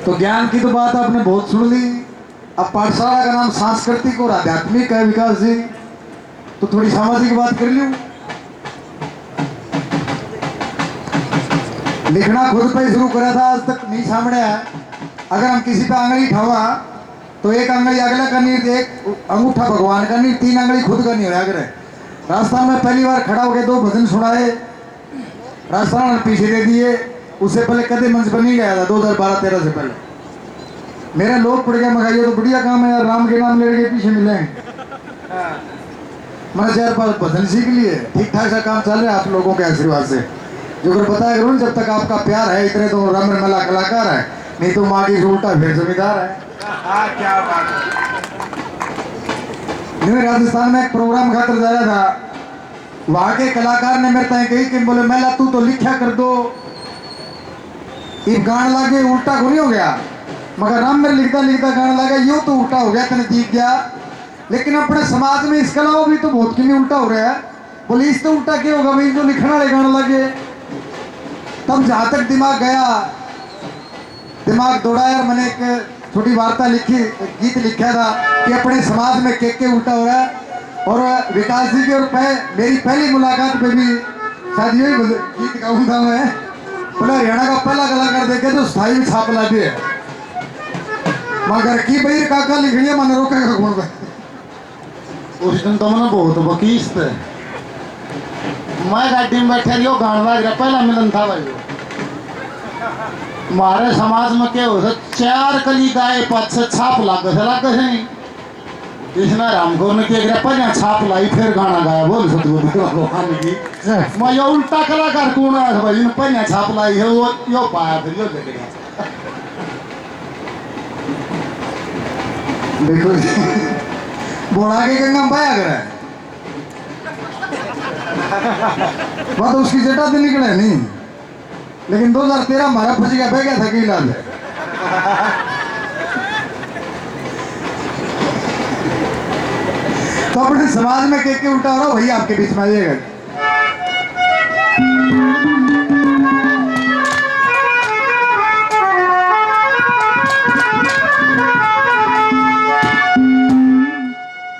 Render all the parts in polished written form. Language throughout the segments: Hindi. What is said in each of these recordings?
तो ज्ञान की तो बात आपने बहुत सुन ली। अब पाठशाला का नाम सांस्कृतिक और आध्यात्मिक है विकास जी, तो थोड़ी सामाजिक बात कर लूं। लिखना खुद पे शुरू करा था, आज तक नहीं सामने है। अगर हम किसी पे आंगली उठावा तो एक आंगली अगला करनी, एक अंगूठा भगवान का नहीं, 3 आंगली खुद करनी हो। अगर राजस्थान में पहली बार खड़ा होकर 2 भजन सुनाए, राजस्थान में पीछे दे दिए। उससे पहले कदे मंच पर नहीं गया था 2012-13 से पहले। मेरा लोग पड़ गया, मगर ये तो बढ़िया काम है यार, राम के नाम लेके पीछे मिले। मैंने 4-5 भजन सीख लिए, ठीक ठाक सा काम चल रहा है आप लोगों के आशीर्वाद से। जो कर बताया करूँ, जब तक आपका प्यार है इतने तो रमन मला कलाकार है, नहीं तो माँ की उल्टा फिर जमींदार है। क्या बात है। मैं राजस्थान में एक प्रोग्राम खातर जा रहा था, वहां के कलाकार ने मेरे तय कही कि बोले मेला तू तो लिखा कर दो, ये गान लागे उल्टा को नहीं हो गया। मगर राम में लिखता लिखता गान लगा, यूं तो उल्टा हो गया, तेने जीत गया। लेकिन अपने समाज में इसके अलावा भी तो बहुत की नहीं उल्टा हो रहा है। बोले इस तो उल्टा क्या होगा भाई, जो लिखने वाले गाने लगे। तब जहां तक दिमाग गया, दिमाग दौड़ाया, मैंने एक छोटी वार्ता लिखी, गीत लिखा था कि अपने समाज में के उल्टा हो रहा है। और विकास जी की और मेरी पहली मुलाकात पे भी शायद यही गीत गाऊँ था मैं। बोला हरियाणा का पहला कलाकार देखे तो स्थाई में छाप ला दिए, मगर की भाई काका लिखनी मन रोकेगा कौन पे। उस दिन तो मैंने बहुत वकीस थे, मैं गाड़ी में बैठे रही गान बाज रहा, पहला मिलन था भाई। हमारे समाज में क्या हो 4 कली गाय पाँच से छाप लागे नहीं, इसने रामगौर ने क्या पहले छाप लाई फिर गाना गाया। बोल सतगुरु भगवान की मैं ये उल्टा कलाकार कौन है भाई, पहले छाप लाई है वो यो पाया फिर यो देख गया। देखो बोला के गंगा पाया कर वह तो उसकी जटा तो निकले नहीं। लेकिन 2013 हमारा फंसी का बह गया था कि इलाज है। तो अपने समाज में के उल्टा हो रहा, भैया आपके बीच में आइएगा।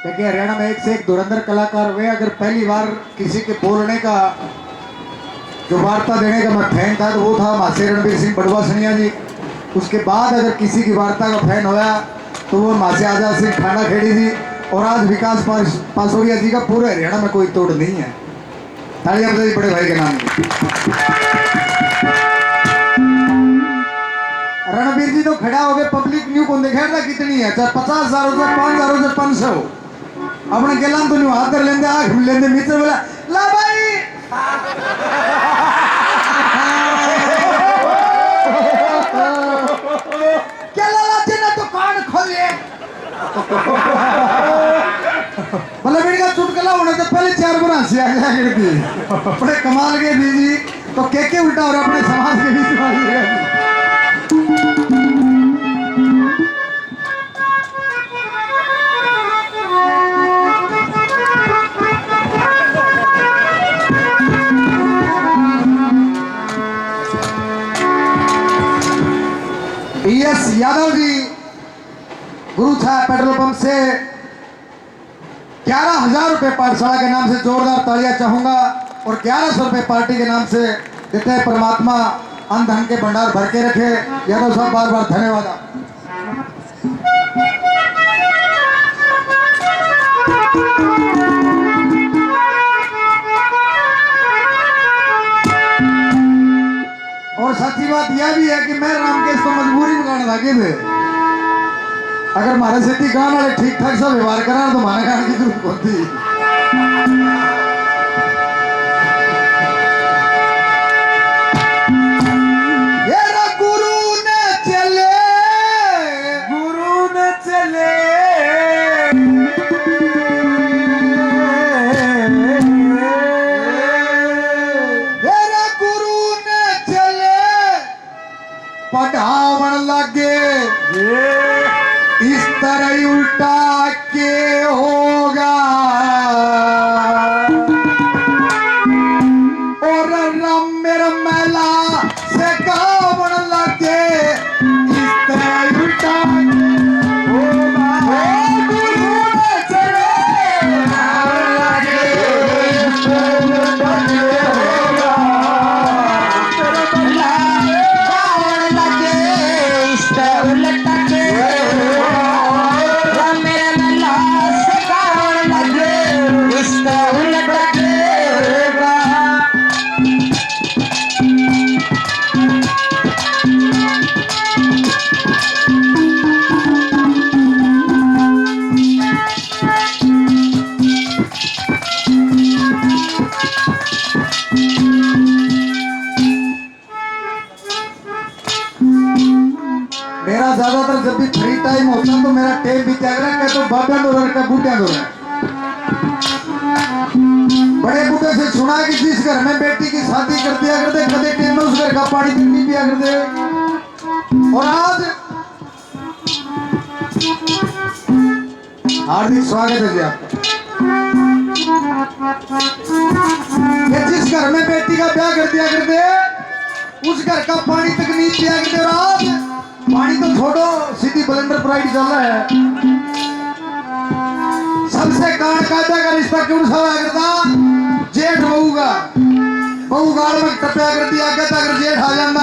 देखिए हरियाणा में एक से एक धुरंधर कलाकार हुए। अगर पहली बार किसी के बोलने का जो वार्ता देने का मैं फैन था तो वो था मासे रणबीर सिंह बड़वा सनिया जी। उसके बाद अगर किसी की वार्ता का फैन होया तो वो मासे आजाद सिंह खाना खेड़ी जी। और आज विकास पासोरिया जी का पूरे हरियाणा में कोई तोड़ नहीं है। तालियां बजाइए बड़े भाई के नाम पे। रणबीर जी तो खड़ा हो गए, पब्लिक न्यू को देखा था कितनी है, चाहे 50,000 हो चाहे 5,000 हो चाहे 500 हो, अपने गेलाम तो नहीं हाथ कर लेंगे, आँख लेंगे नीचे बोला ला भाई क्या लाला ना तो कान खोलिए। मतलब इनका चुटकुला होने से पहले 4 बार हंसी आ गया करती। बड़े कमाल के दीदी तो के उल्टा हो रहा अपने समाज के बीच में। PS यादव जी गुरु छाया पेट्रोल पंप से 11,000 रुपए पाठशाला के नाम से जोरदार तालियां चाहूंगा। और 1100 रुपए पार्टी के नाम से देते हैं। परमात्मा अन्न धन के भंडार भर के रखे। यादव साहब बार बार धन्यवाद। और सच्ची बात यह भी है कि मैं रामकेश तो मजबूरी में गाने लगे थे। अगर हमारे से गान वाले ठीक ठाक सा व्यवहार करा तो हमारे गाने की जरूरत होती। पढ़ावन लगे इस तरह उल्टा के होगा। और रम मेरा मेला से गावन लगे मेरा ज्यादातर जब भी फ्री टाइम होता तो मेरा टाइम भी क्या करे तो बाबा दो का बूटिया दो बड़े बूढ़े से सुना कि जिस घर में बेटी की शादी कर दिया करते कदे टाइम में उस घर का पानी तक नहीं पिया करते। और आज हार्दिक स्वागत है जी आपका कि जिस घर में बेटी का ब्याह कर दिया करते उस घर का पानी तक नहीं पिया करते। और आज पानी तो छोड़ो सीधी बलंदर प्राइड चल रहा है। सबसे कांड कायदा का रिश्ता क्यों सवाया करता जेठ बहू गाल में टप्या कर दिया कहता अगर जेठ आ जाता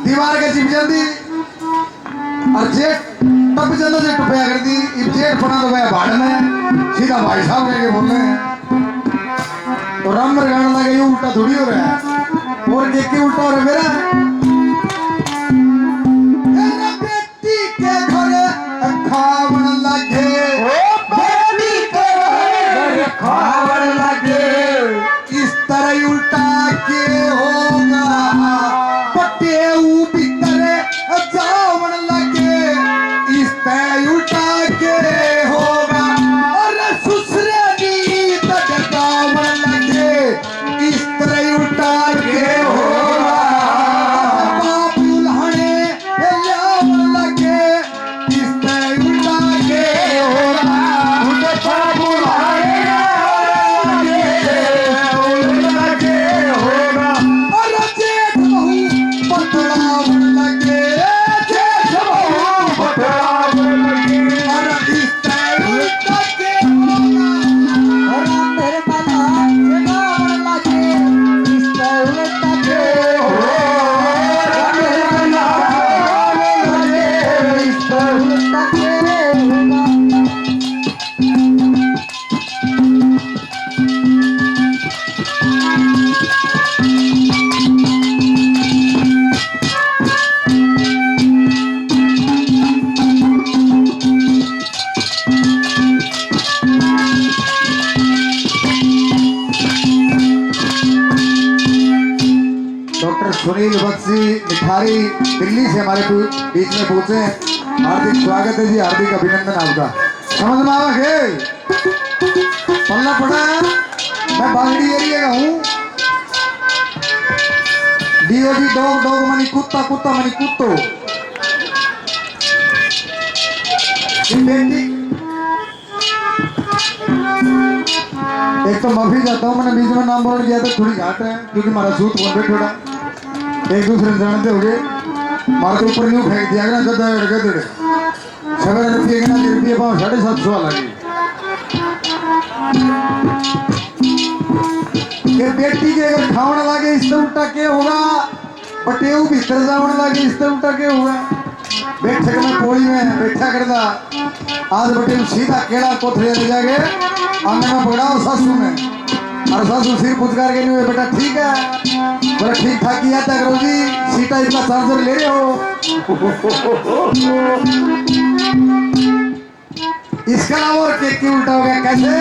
दीवार के चिप जाती और जेठ टप जाता से टप्या कर दी इब जेठ बना तो गया भाड़ में सीधा भाई साहब कह के बोल रहे हैं। तो राम गाना लगे ये उल्टा थोड़ी हो रहा है और देख के उल्टा हो रहा है मेरा बेटी के घर खावन लगे खावन लगे इस तरह उल्टा के होगा पटेऊ भीतर जावन लगे इस तरह उल्टा के होगा और सुसरे नी तड़कावन लगे इस तरह उल्टा के होगा बाप उल्हने लावन लगे इस तरह उल्टा के होगा बाप उल्हने सुनील बख्शी मिठारी दिल्ली से हमारे बीच में पहुंचे हैं। हार्दिक स्वागत है जी हार्दिक अभिनंदन आपका। समझ में आवा है पल्ला पड़ा मैं बागड़ी एरिया का हूँ। डीओजी डॉग मनी कुत्ता कुत्ता मनी कुत्तो एक तो माफी चाहता हूँ मैंने बीच में नाम बोलने गया था थोड़ी घाट है क्योंकि हमारा सूत बोल रहे थोड़ा एक दूसरे जानते हो गए मारे तो ऊपर न्यू फेंक दिया ना गद्दा गद्दे सवेरे रुपये के ना रुपये पाँव 750 लगी के बेटी के अगर खावना लगे इससे उल्टा के होगा पटेऊ भीतर जावना लगे इससे उल्टा के होगा। बैठक में कोड़ी में बैठा करता आज बटेऊ सीधा केड़ा कोथरे ले जाके आंगन में पकड़ाओ सासू में और सासू सिर पुचकार के नहीं बेटा ठीक है बोला ठीक ठाक किया था करो जी सीटा इतना चार्जर ले रहे हो। इसका नाम और केक की उल्टा हो गया कैसे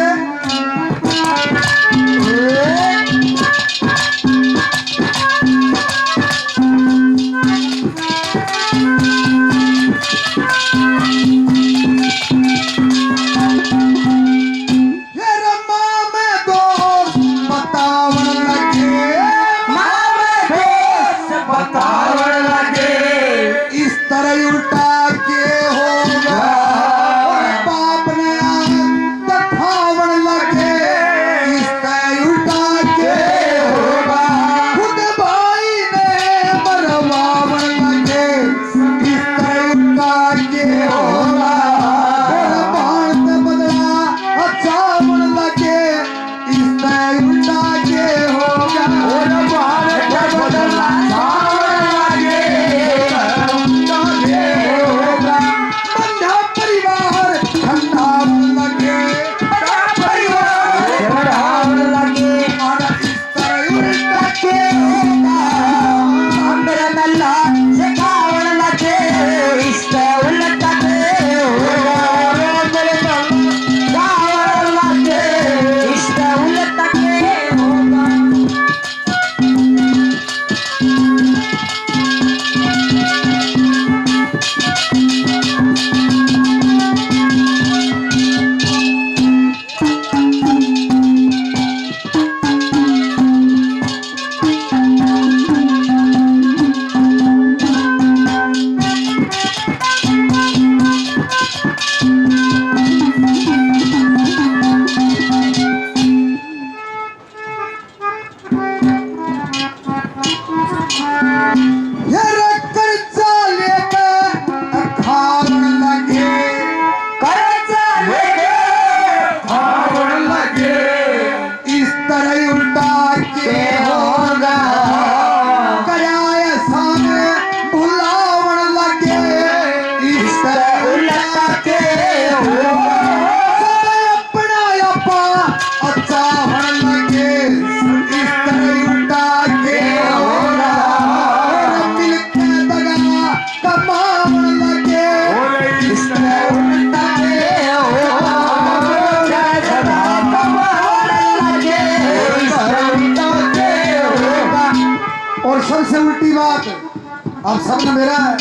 अब सबने मेरा है।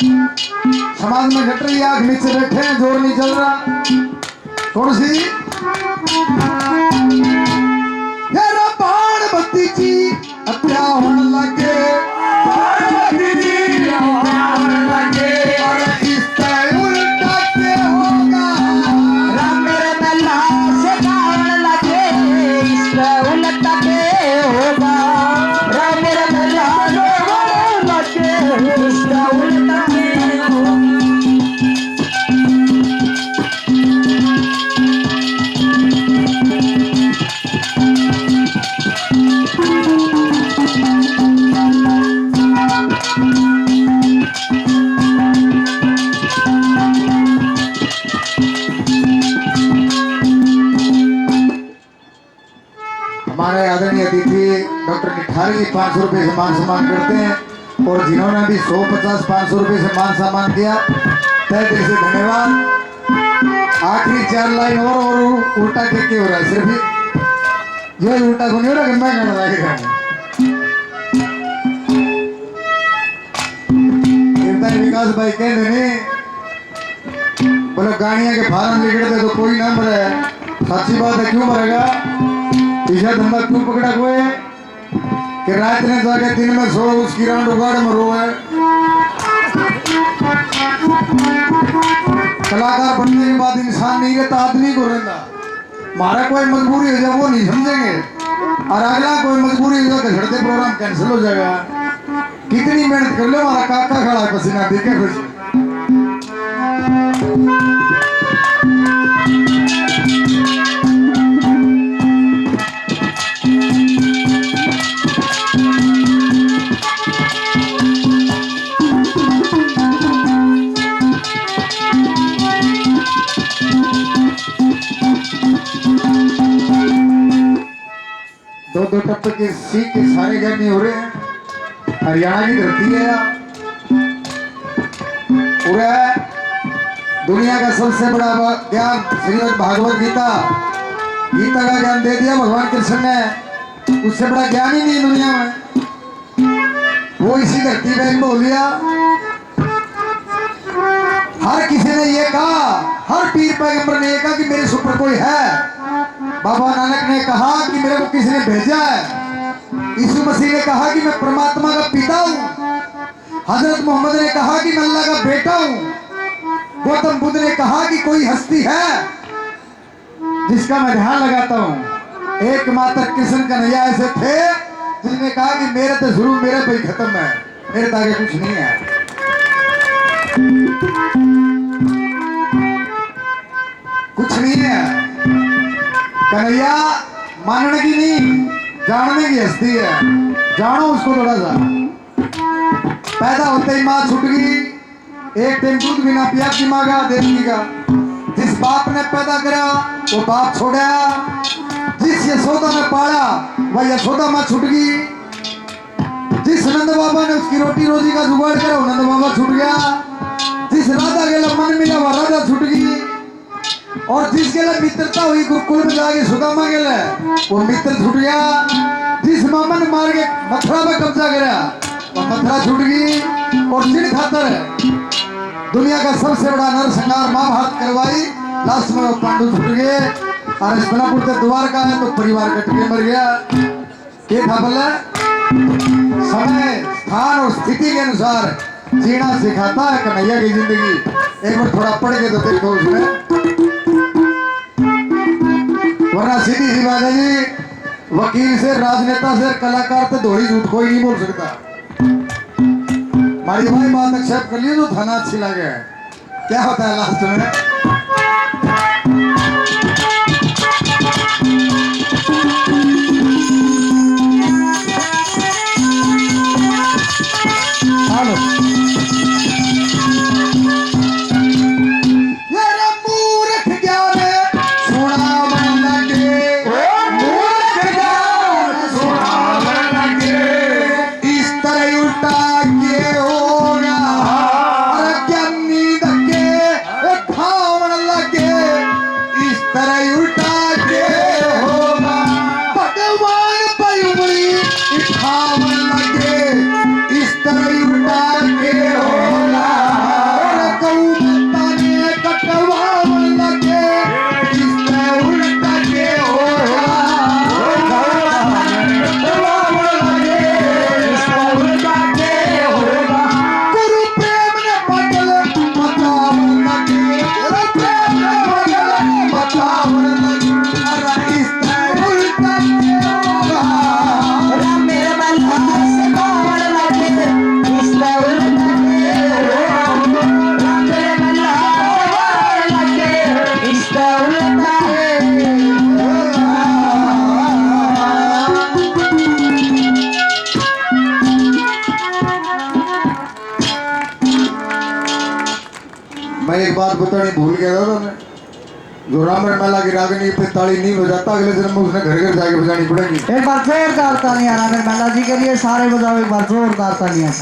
समाज में घट रही आग नीचे बैठे हैं, जोर नहीं चल रहा। कौन सी यारा बाण बत्ती की हत्या होने लगे, और इसका उल्टा क्या होगा? राम मेरे मल्ला से गावन लगे, इसका उल्टा के होगा। राम मेरे मल्ला से गावन लगे, इसका उल्टा के होगा। हमारे आदरणीय अतिथि डॉक्टर निठारी जी 500 रुपये से मान सम्मान करते हैं, और जिन्होंने भी 150-500 रुपये से मान सम्मान किया, तय दिल से धन्यवाद। आखिरी 4 लाइन और उल्टा के हो रहा है, सिर्फ ये उल्टा को नहीं हो रहा कि मैं गाना लगेगा। विकास भाई कह देने बोलो गाड़ियां के फार्म लिखते तो कोई ना मरे, सच्ची बात है, क्यों मरेगा? ईशा धंधा क्यों पकड़ा हुए कि रात ने जाके दिन में सो, उसकी राउंड उगाड़ में रो है। कलाकार बनने के बाद इंसान नहीं रहता, आदमी को रहता। हमारा कोई मजबूरी हो जाए वो नहीं समझेंगे, और अगला कोई मजबूरी हो जाए घटते प्रोग्राम कैंसिल हो जाएगा। कितनी मेहनत कर लो, हमारा काका खड़ा है पसीना देखे खुश। दो टप्पे के सी के सारे गर्मी हो रहे हैं। हरियाणा की धरती है, पूरा दुनिया का सबसे बड़ा ज्ञान श्रीमद् भागवत गीता, गीता का ज्ञान दे दिया भगवान कृष्ण ने। उससे बड़ा ज्ञान ही नहीं दुनिया में, वो इसी धरती पे बोल दिया। हर किसी ने ये कहा, हर पीर पैगंबर ने ये कहा कि मेरे से ऊपर कोई है। बाबा नानक ने कहा कि मेरे को किसी ने भेजा है। यीशु मसीह ने कहा कि मैं परमात्मा का पिता हूँ। हजरत मोहम्मद ने कहा कि मैं अल्लाह का बेटा हूँ। गौतम बुद्ध ने कहा कि कोई हस्ती है जिसका मैं ध्यान लगाता हूँ। एकमात्र कृष्ण कन्हैया ऐसे थे जिसने कहा कि मेरे तो शुरू मेरे पे ही खत्म है, मेरे तो आगे कुछ नहीं है। कुछ नहीं है। कन्हैया मानने की नहीं, जानने की हस्ती है। जानो उसको थोड़ा सा। पैदा होते ही माँ छूट गई, एक टाइम दूध बिना पिया की मांगा देवकी का। जिस बाप ने पैदा करा वो बाप छोड़ा, जिस यशोदा ने पाला वह यशोदा माँ छूट गई। जिस नंद बाबा ने उसकी रोटी रोजी का जुगाड़ करा वो नंद बाबा छूट गया। जिस राधा के लिए मन मिला वह राधा छूट गई, और जिसके लिए मित्रता हुई गुरुकुल में जाके सुदामा के लिए वो मित्र छूट गया। जिस मामा ने मार के मथुरा में कब्जा करा वो मथुरा छूट गई। और जिन खातर दुनिया का सबसे बड़ा नरसंहार महाभारत करवाई, लास्ट में वो पांडु छूट गए। और इस बनापुर से द्वारका है तो परिवार कट के मर गया। क्या था बोला, समय स्थान और स्थिति के अनुसार जीना सिखाता है कन्हैया की जिंदगी। एक बार थोड़ा पढ़ के तो देखो उसमें, वरना सीधी सी बात है जी, वकील से, राजनेता से, कलाकार से दोहरी झूठ कोई नहीं बोल सकता। हमारी भाई बात एक्सेप्ट कर लियो तो थाना अच्छी लगे। क्या होता है लास्ट में, मैं एक बात बतानी भूल गया था मैं, जो रामर मेला की रागनी पे ताली नहीं बजाता अगले दिन में उसने घर घर जाके बजानी पड़ेगी। एक बार जोरदार तालियां रामेर मेला जी के लिए, सारे बजाओ एक बार जोरदार तालियां।